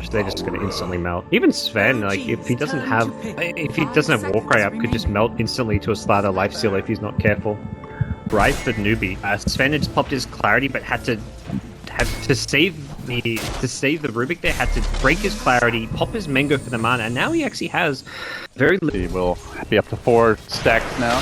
flash, they're just going to instantly melt. Even Sven, like if he doesn't have Warcry up, could just melt instantly to a Slather Lifesteal if he's not careful. Right for Newbee, Sven had just popped his clarity, but had to save the Rubik there, had to break his clarity, pop his Mango for the mana, and now he actually has very little. He will be up to 4 stacks now.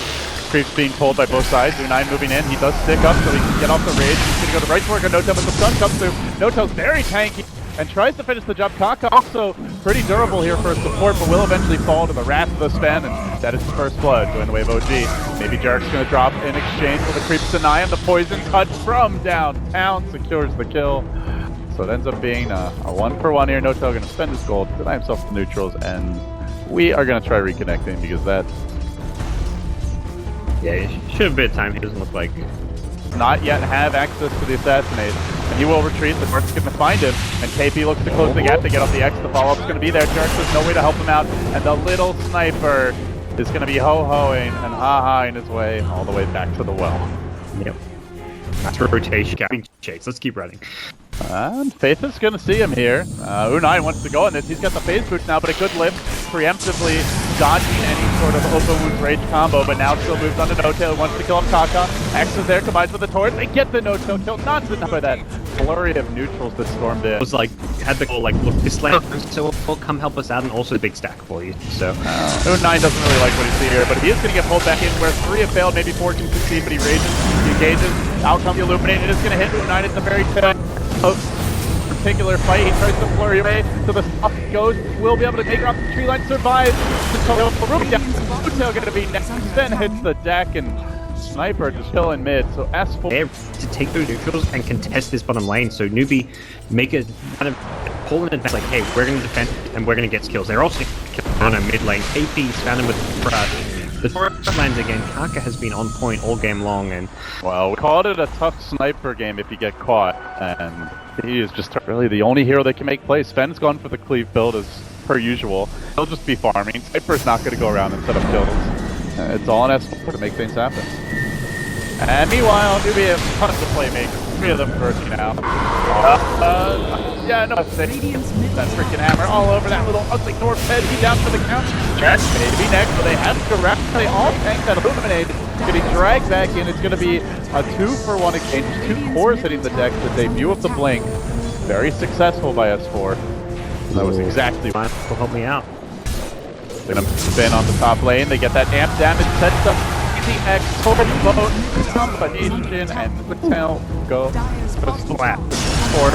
Creeps being pulled by both sides. U9 moving in. He does stick up so he can get off the rage. He's going to go to right to work on No-Tail, but the stun comes through. No-Tail's very tanky and tries to finish the job. Kaka also pretty durable here for support, but will eventually fall to the wrath of the Sven, and that is his first blood. Join the wave OG. Maybe Jarrek's going to drop in exchange for the Creeps deny him. The poison touch from downtown secures the kill. So it ends up being a 1-for-1 here. No-Tail going to spend his gold, deny himself the neutrals, and we are going to try reconnecting because that... Yeah, he should have a bit of time. He doesn't look like... Not yet have access to the assassinate. And he will retreat. The Dark's going to find him. And KP looks to close the gap to get off the X. The follow-up's going to be there. Jarek has no way to help him out. And the little sniper is going to be ho-hoing and ha-haing his way all the way back to the well. Yep. That's rotation. Chase. Let's keep running. And Faith is going to see him here. U9 wants to go on this. He's got the phase boots now, but a good lift, preemptively dodging any sort of open wounds rage combo, but now still moves on to No-Tail, wants to kill off Kaka. X is there, combines with the torch. They get the No-Tail kill, not enough by that flurry of neutrals that stormed in. It was like, had the goal, like, look, this lane, so will come help us out, and also a big stack for you, so. U9 doesn't really like what he sees here, but he is going to get pulled back in where 3 have failed, maybe 4 can succeed, but he rages, he engages. Out comes the Illuminate, it is going to hit U9 at the very tip of particular fight. He tries to flurry away to the soft goes. Will be able to take her off the tree line, survives. No-Tail going to be next. Then hits the deck and Sniper just chilling mid. So S4 to take those neutrals and contest this bottom lane. So Newbee make a kind of pull in advance, like, hey, we're going to defend and we're going to get kills. They're also killing on a mid lane. KP's found him with the crush. The first lands again. Kaka has been on point all game long, and well, we called it a tough sniper game if you get caught, and he is just really the only hero that can make plays. Sven's gone for the cleave build as per usual. He'll just be farming. Sniper's not going to go around and set up kills. It's all on S4 to make things happen. And meanwhile, Newbee has tons of playmakers. 3 of them first now. Yeah, no mistake. That freaking hammer all over that little ugly dwarf head. He down for the count. Just maybe next, but they have to wrap. They all tank that Illuminate. It's going to be dragged back in. It's going to be a 2-for-1 exchange. 2 cores hitting the deck. The debut of the Blink. Very successful by S4. That was exactly what will help me out. They're going to spin on the top lane. They get that amp damage. Sets up the X total boat. Combination and the tail go flat. Or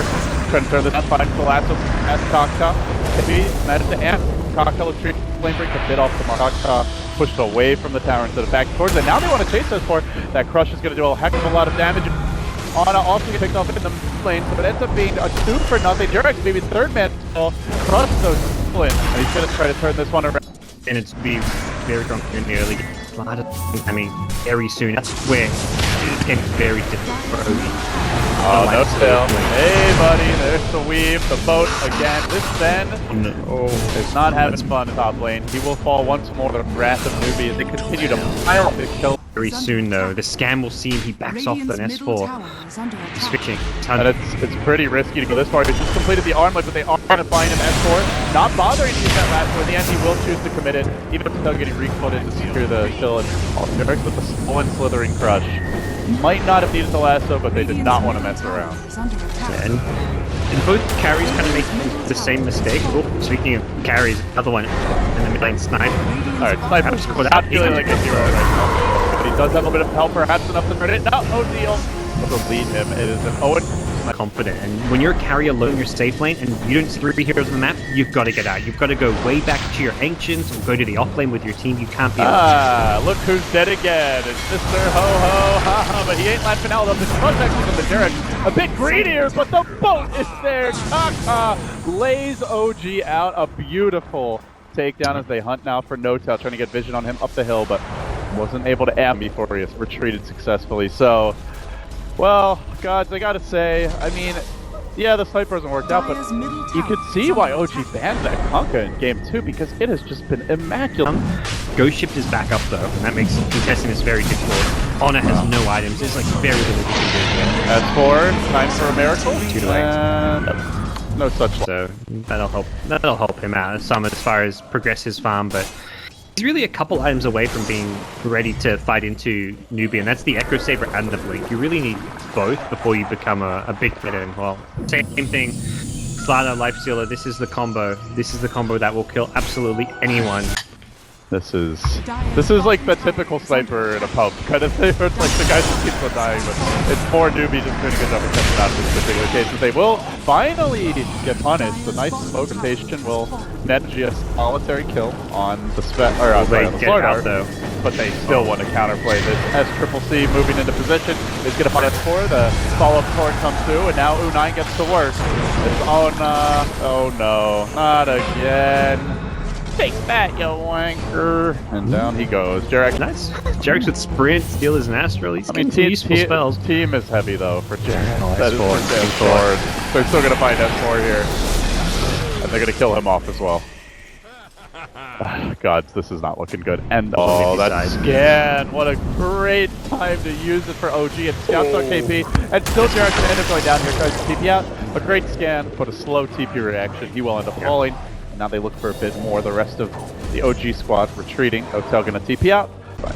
trying to turn this up, finds the last of Kaka. Maybe managed to amp. Kaka will treat flame break a bit off the mark. Kaka pushed away from the tower instead of back towards it. Now they want to chase us for that crush is going to do a heck of a lot of damage. Ana also gets picked off in the lane, so it ends up being a 2-for-0. Jarek, maybe 3rd man still. Crush those split, and he's going to try to turn this one around. And it's be very drunk in the early game. I mean, very soon. That's where it gets very difficult for OG. Oh, no still. Hey, buddy, there's the weave, the boat again. This Sven is not having fun top lane. He will fall once more to the wrath of Newbee as they continue to pile his kills. Very soon, though, the scam will see him. He backs off the S4. He's switching. And it's pretty risky to go this far. He's just completed the armlet, but they are going to find him S4. Not bothering to use that last one. In the end, he will choose to commit it, even without getting recoded to secure the kill. And Jarek with the stolen slithering crush. Might not have needed the lasso, but they did not want to mess around. Yeah, and both carries kind of make the same mistake. Oh, speaking of carries, another one in the mid lane, Snipe. Alright, Sniper's not feeling like a hero right now. But he does have a bit of help, perhaps enough to turn it. No, O'Neal will lead him. It is an Owen. Confident, and when you're a carry alone in your safe lane and you don't see 3 heroes on the map, you've got to get out. You've got to go way back to your ancients or go to the off lane with your team. You can't be look who's dead again. It's Mr. Ho-Ho, haha, but he ain't laughing out of the crush actually from the Jarek. A bit greedier, but the boat is there. Kaka lays OG out. A beautiful takedown as they hunt now for No-Tail, trying to get vision on him up the hill, but wasn't able to amp before he retreated successfully. So, well, gods, I gotta say, I mean, yeah, the sniper hasn't worked out, but you could see why OG banned that Kaka in game 2 because it has just been immaculate. Ghost Shift is back up though, and that makes contesting this very difficult. Ana has no items, there's like very little you can do here. As for time for a miracle, 2 to 8. No such. So that'll help him out some as far as progress his farm, but he's really a couple items away from being ready to fight into Newbee, and that's the Echo Saber and the Blink. You really need both before you become a big hitter. And well, same thing. Slider, Life Stealer, this is the combo. This is the combo that will kill absolutely anyone. This is like the typical sniper in a pub kind of thing, where it's like the guy just keeps on dying, but it's more Newbee just doing a good job of catching out in this particular case. But they will finally get punished. The nice smoke rotation will net a solitary kill on the on the Slardar, though. But they still want to counterplay this. SCCC moving into position is going to punish for the follow-up sword comes through, and now U9 gets to work. Oh no, not again. Take that, you wanker! And down he goes. Jarek. Nice. Jarek's with sprint, steal his Astral. He's getting some useful spells. Team is heavy though for Jarek. Oh, that is for S4. They're still gonna find S4 here. And they're gonna kill him off as well. God, this is not looking good. And oh, that scan! What a great time to use it for OG and scouts on KP. And still Jarek can end up going down here, tries to TP out. A great scan, but a slow TP reaction. He will end up falling. Now they look for a bit more. The rest of the OG squad retreating. Hotel gonna TP out. Fine.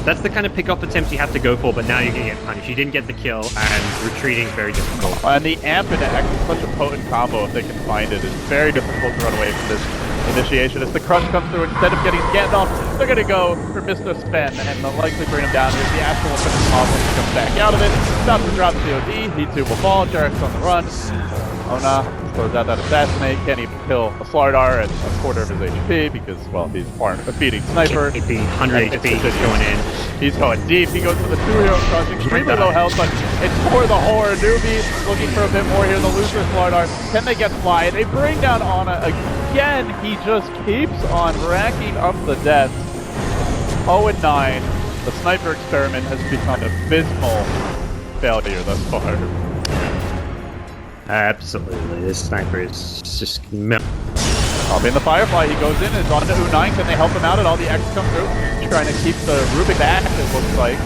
That's the kind of pick-off attempt you have to go for, but now you're gonna get punished. You didn't get the kill, and retreating is very difficult. And the amp and X is such a potent combo if they can find it. It's very difficult to run away from this initiation. As the crush comes through, instead of getting scanned off, they're gonna go for Mr. Sven, and they'll likely bring him down here. The Astral will finish him off when he comes back out of it. Stops and drops COD. He too will fall. Jarek's on the run. Ona throws out that assassinate, can't even kill a Slardar at a quarter of his HP because, well, he's a feeding sniper. 100 HP going in. He's going deep. He goes for the 2-hero crush, extremely low health, but it's for the horror. Newbee looking for a bit more here. The loser Slardar. Can they get fly? They bring down Ona again. He just keeps on racking up the deaths. 0-9. The sniper experiment has become an abysmal failure thus far. Absolutely, this sniper is just In the Firefly, he goes in and is on to U9. Can they help him out at all? The X come through, trying to keep the Rubik back, it looks like.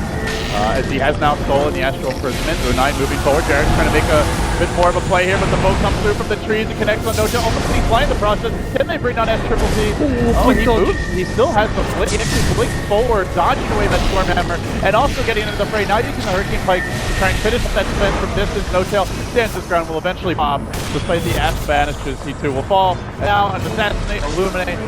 As he has now stolen the Astral Imprisonment. U9 moving forward. Jarek's trying to make a bit more of a play here, but the boat comes through from the trees and connects on Doja. Almost he's flying the process. Can they bring down SCCC? Oh, he moves. He still has the flick. He actually blinks forward, dodging away that Storm Hammer, and also getting into the fray. Now using the Hurricane Pike to try and finish that defense from distance. No Tail stands his ground, will eventually pop. Despite the Asp vanishes, he too will fall. Now, an Assassinate, Illuminate.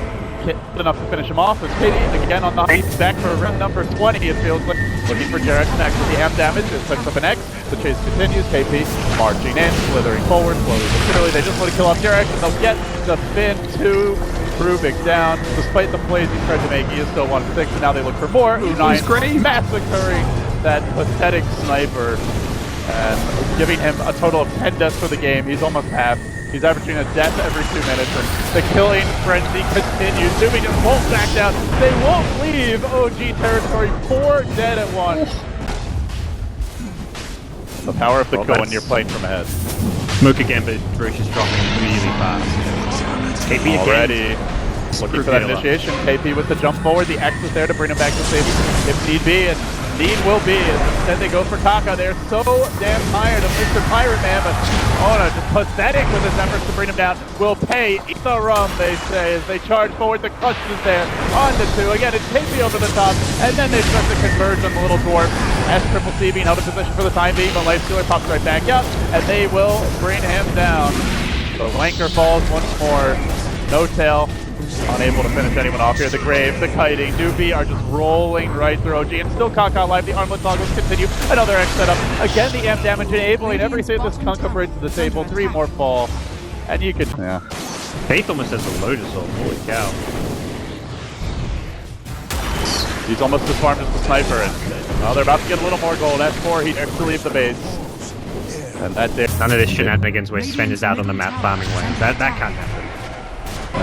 Enough to finish him off. As KD again on the height, back for round number 20. It feels like looking for Jarek next with the amp damage. It picks up an X. The chase continues. KP marching in, slithering forward, slowly but surely. They just want to kill off Jarek, and they'll get the Finn 2 Rubik down. Despite the plays he tried to make, he is still 1-6. And now they look for more. U9 massacring that pathetic sniper and giving him a total of 10 deaths for the game. He's almost half. He's averaging a death every 2 minutes, and the killing frenzy continues. Newbee just won't back down. They won't leave OG territory. 4 dead at once. The power of the kill when you're playing from ahead. Smoke again, but Bruce is dropping really fast. KP already looking for that initiation. KP with the jump forward. The X is there to bring him back to safety if need be, and need will be. Instead they go for Kaka. They're so damn tired of Mr. Pirate Man, but Ona just pathetic with his efforts to bring him down. Will pay. Eat the rum, they say, as they charge forward. The clutch is there. On to 2. Again, it's KP over the top, and then they start to converge on the little dwarf. SCCC being held in position for the time being, but Life Stealer pops right back up, and they will bring him down. So Wanker falls once more. No Tail. Unable to finish anyone off here. The Grave, the Kiting, Newbee are just rolling right through OG, and still Kaka alive. The armlet toggles continue. Another X setup. Again, the amp damage enabling everything. This Kunkka bridge to the table. 3 more fall. And you could... Yeah. Faith almost has a Lotus ult. Holy cow. He's almost as farmed as the Sniper, and they're about to get a little more gold. S4, he dares to leave the base. And that there. None of this shenanigans where Sven is out on the map farming lanes. That can't happen.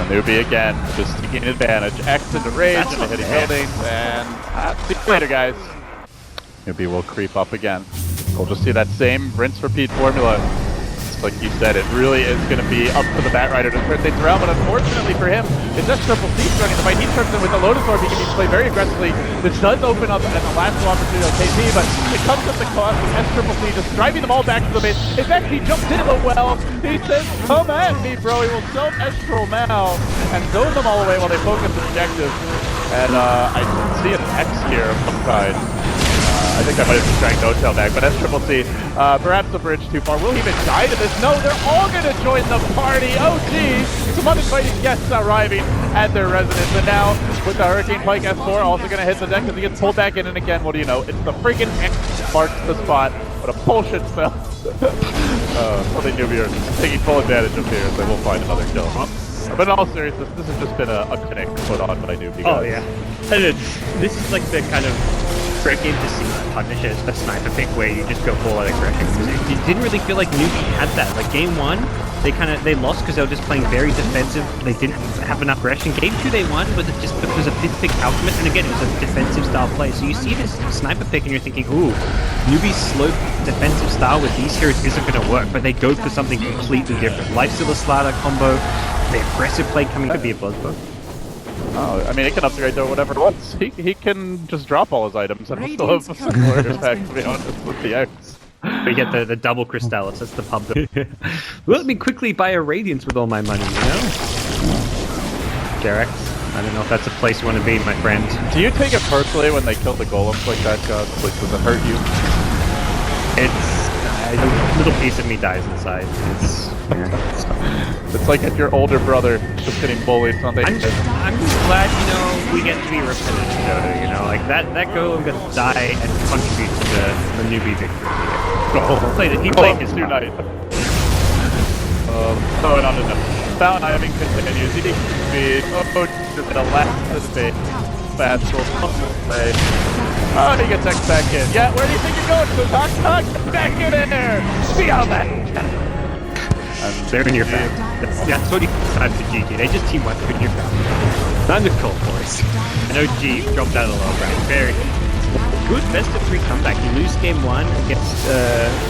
Newbee again, just taking advantage. X into rage, into hitting buildings, and see you later, guys. Newbee will creep up again. We'll just see that same rinse-repeat formula. like you said, it really is going to be up to the Batrider to turn things around, but unfortunately for him, it's just Triple C starting the fight. He turns in with the Lotus Orb, he can be played very aggressively. This does open up an elastic opportunity on KP, but it comes at the cost of Triple C just driving them all back to the base. In fact, he jumps into the well, he says, come at me, bro, he will self-Estral now, and zone them all away while they focus the objective. And I see an X here of some kind. I think I might have just dragged No-Tail back, but Triple C, perhaps the bridge too far. Will he even die to this? No, they're all going to join the party. Oh, geez. Some uninvited guests arriving at their residence. And now, with the Hurricane Pike S4 also going to hit the deck as he gets pulled back in. And again, what do you know? It's the freaking X marks the spot. What a bullshit spell. Well, they Newbee are taking full advantage of here, so we'll find another kill. But in all seriousness, this has just been a connect put on by Newbee. Oh, yeah. And this is like the kind of great game to see punish a sniper pick where you just go full out aggression. Because it didn't really feel like Newbee had that. Like game 1, they lost because they were just playing very defensive. They didn't have enough aggression. Game 2 they won, but it just because of this big alchemist, and again it was a defensive style play. So you see this sniper pick and you're thinking, ooh, Newbee's slow defensive style with these heroes isn't going to work, but they go for something completely different. Lifestealer Slider combo, the aggressive play coming could be a Bloodbow. Oh, I mean, it can upgrade to whatever it wants. He can just drop all his items and we'll still have a similar impact, to be honest, with the X. We get the double Crystallis, that's the pub. Let me quickly buy a Radiance with all my money, you know? Jarex, I don't know if that's a place you want to be, my friend. Do you take it personally when they kill the golems like that, God? Like, does it hurt you? A little piece of me dies inside. It's like if your older brother just getting bullied. Something. I'm just glad, you know, we get to be repetitive Dota, you know, like that golem got to die and contribute to the Newbee victory. He played his night. Going on to the Fountain Iving continues. He just the last of the base. Fast roll play. Oh, he gets X back in. Yeah, where do you think you're going? So back in there! See how that. They're in your back. That's what he had for GG. They just team wiped in your back. Time to call, boys. I know G dropped out of the low rank. Very good best of 3 comeback. You lose game 1 against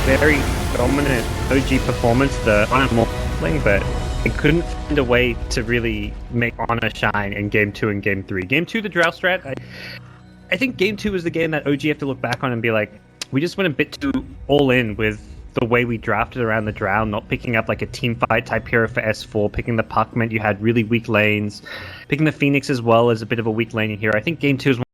very dominant OG performance, the Honor playing, but they couldn't find a way to really make Honor shine in game 2 and game 3. Game 2, the Drow strat, I think game 2 is the game that OG have to look back on and be like, we just went a bit too all in with the way we drafted around the Drow, not picking up like a team fight type hero for S4, picking the Puck meant you had really weak lanes, picking the Phoenix as well as a bit of a weak laning hero. I think game 2 is